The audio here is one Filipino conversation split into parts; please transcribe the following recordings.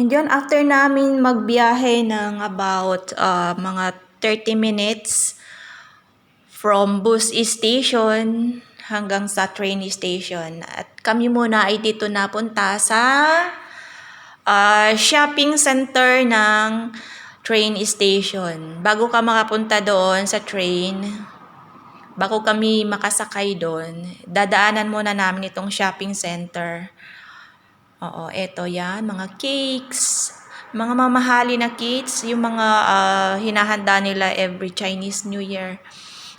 And yun, after namin magbiyahe ng about mga 30 minutes from bus station hanggang sa train station. At kami muna ay dito napunta sa shopping center ng train station. Bago ka makapunta doon sa train, bago kami makasakay doon, dadaanan muna namin itong shopping center. Oo, eto yan, mga cakes, mga mamahali na cakes, yung mga hinahanda nila every Chinese New Year.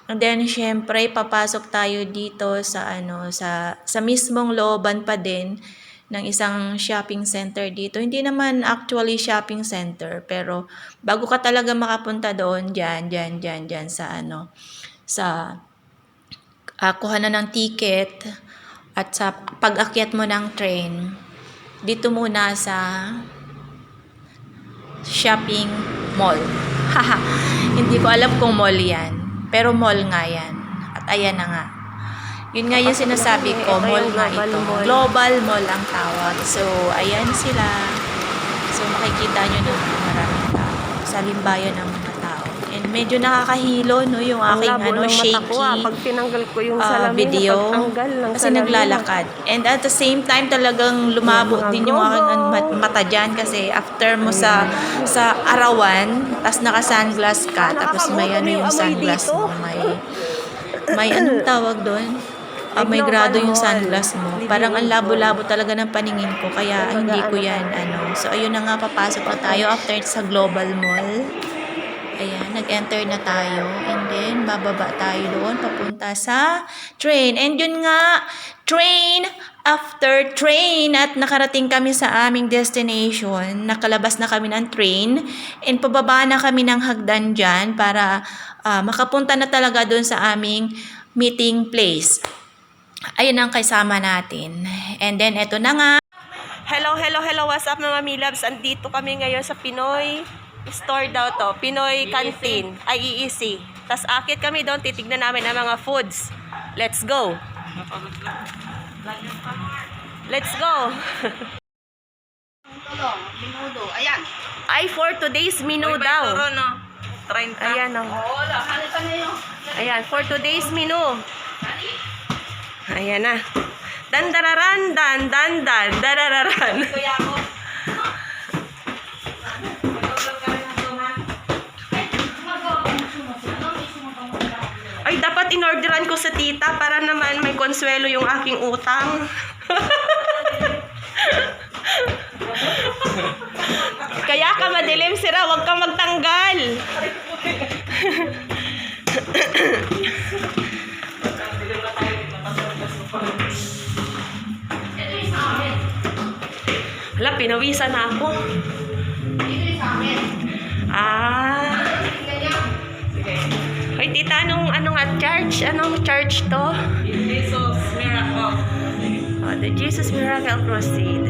And then, syempre, papasok tayo dito sa sa mismong looban pa din ng isang shopping center dito. Hindi naman actually shopping center, pero bago ka talaga makapunta doon, dyan sa kuha na ng ticket at sa pag-akyat mo ng train, dito muna sa shopping mall. Haha, hindi ko alam kung mall yan, pero mall nga yan. At ayan na nga. Yun nga yung sinasabi ko, mall nga ito. Global mall ang tawag. So, ayan sila. So, makikita nyo na maraming tao. Sa limbayan ng mga tao. And medyo nakakahilo, no, yung aking shaky pag tinanggal ko yung salamin, video. Kasi naglalakad. And at the same time, talagang lumabo din yung aking mata dyan. Kasi after mo sa arawan, tas naka-sunglass ka, tapos may yung sunglass mo. May anong tawag doon? May grado yung sunglass mo. Parang ang labo-labo talaga ng paningin ko. Kaya hindi ko yan, So, ayun na nga, papasok na tayo after sa Global Mall. Ayan, nag-enter na tayo. And then, bababa tayo doon, papunta sa train. And yun nga, train after train. At nakarating kami sa aming destination. Nakalabas na kami ng train. And pababa na kami ng hagdan dyan para makapunta na talaga doon sa aming meeting place. Ayun ang kasama natin. And then, eto na nga. Hello, what's up mga milabs? Andito kami ngayon sa Pinoy store daw to. Pinoy Canteen. Ay, EEC. Tapos akit kami doon, titignan namin ang mga foods. Let's go! Let's go! Minudo. Ayan. Ay, for today's menu daw. Ayan o. Ayan, for today's menu. Ayan na. Dandararan, darararan. Kuya ako. Ay, dapat inorderan ko sa tita para naman may konsuelo yung aking utang. Kaya ka madilim sira, huwag kang magtanggal. Hala, pinawisan na ako. Hoy, tita, anong nga church? Anong church to? Jesus Miracle. Oh, the Jesus Miracle Crusade.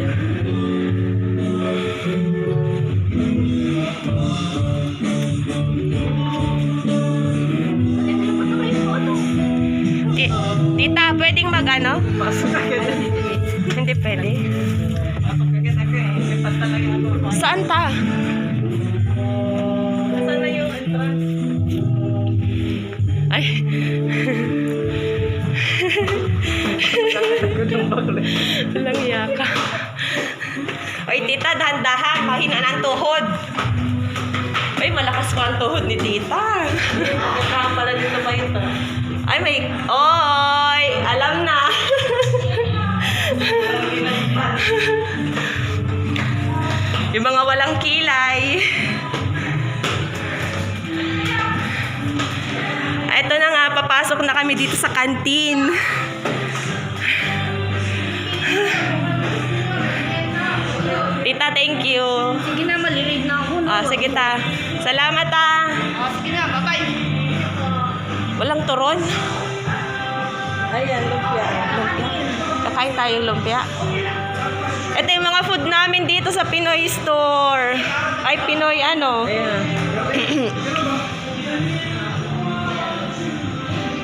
Tita, pwedeng mag-ano? Hindi pwede. Saan ta? Saan na yung entrance? Ay. Walang yaka. Oy, tita, dahan-dahan. Mahina ng tuhod. Ay, malakas pa ang tuhod ni tita. Kailangan pala dito pa ito. Ay, may... Oy! Alam na. Yung mga walang kilay. Ito na nga, papasok na kami dito sa kantin. Tita, thank you. Sige na, malilig na ako. Sige ta. Salamat Sige na, bye-bye. Walang turon. Ayan, lumpia. Kakain tayong lumpia. Ito yung mga food namin dito sa Pinoy store. Ay, Pinoy ano. Ayan.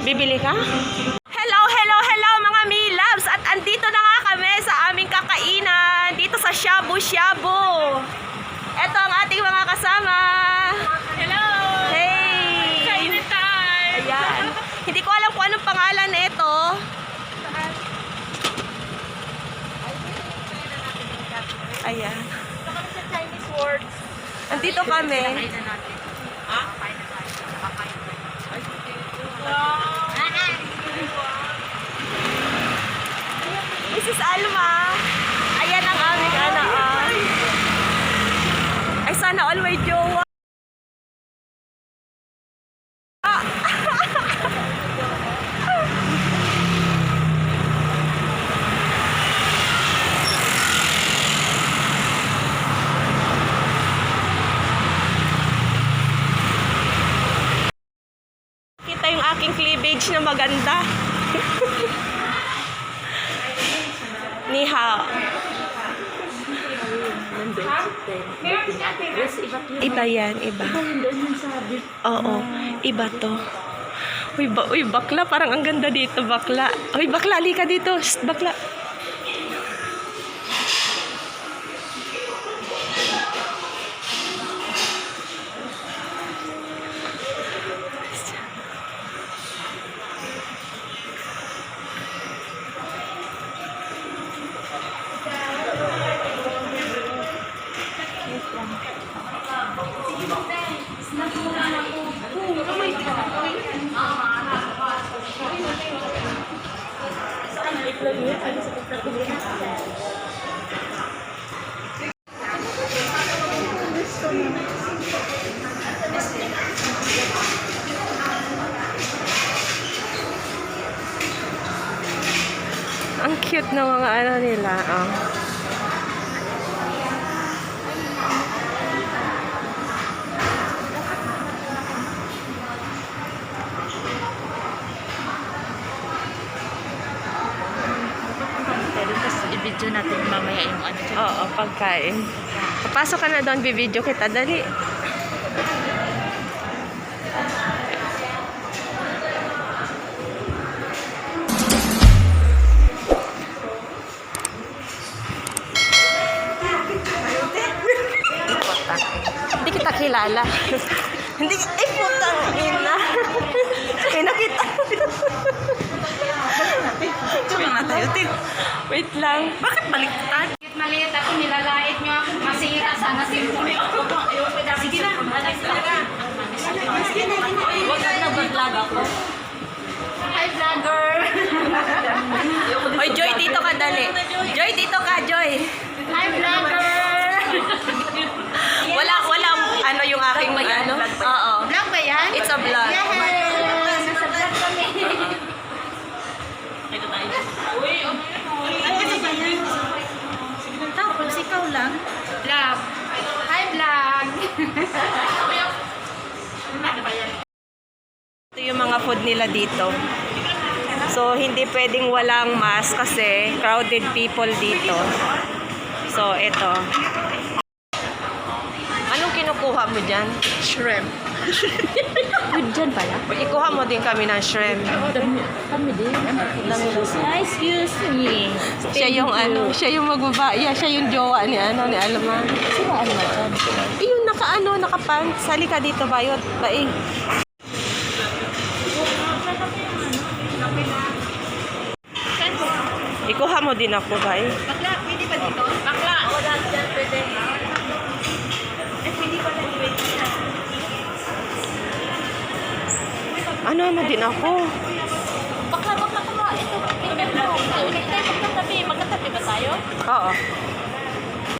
Bibili ka? Hello mga milabs! At andito na nga kami sa aming kakainan dito sa Shabu Shabu. Ayan. Andito kami. Mrs. Alma. Ayan ang aming anak. Ay, sana all may jowa. Kita yung aking cleavage na maganda. Ni hao. Iba yan, iba. Oo, iba to. Uy, bakla, parang ang ganda dito, bakla. Uy, bakla, halika dito. Shh, bakla. Ang cute ng mga ano nila. Oh. Pero tapos i-video natin mamaya yung ano. Oo, pagkain. Papasok ka na doon, bibidyo kita. Dali. Hindi kita kilala. Hindi, ay putang ina. May nakita. Wait lang. Bakit baliktad? Maliit ako, nilalait nyo ako. Masira sana simple ako. Sige na, malis talaga. Huwag ka na vlog ako. Hi, vlogger! Oy, Joy, dito ka dali. Joy, dito ka, Joy. Hi, vlogger! Walang ano yung aking ano. Oo. Vlog ba yan? It's a vlog. Yes! Nasa vlog kami. Ano ba yan? Tapos ikaw lang. Vlog. Hi, vlog! Ito yung mga food nila dito. So, hindi pwedeng walang mask kasi crowded people dito. So, ito. Anong kinukuha mo dyan? Shrimp. Good dyan pala. Ikuha mo din kami ng shrimp. Kami din. Excuse me. Siya yung ano, siya yung magbabaya, siya yung jowa ni ano, ni Alma. Sino ano dyan? Yung nakapants. Halika dito, Bayot. Baing. Ikuha mo din ako, Bay. Bakla, pwede ba dito? Bakla! O, dyan pwede. Eh, pwede ba lang pwede? Ano din ako? Bakla, ito. Ito, magkatabi ba tayo? Oo.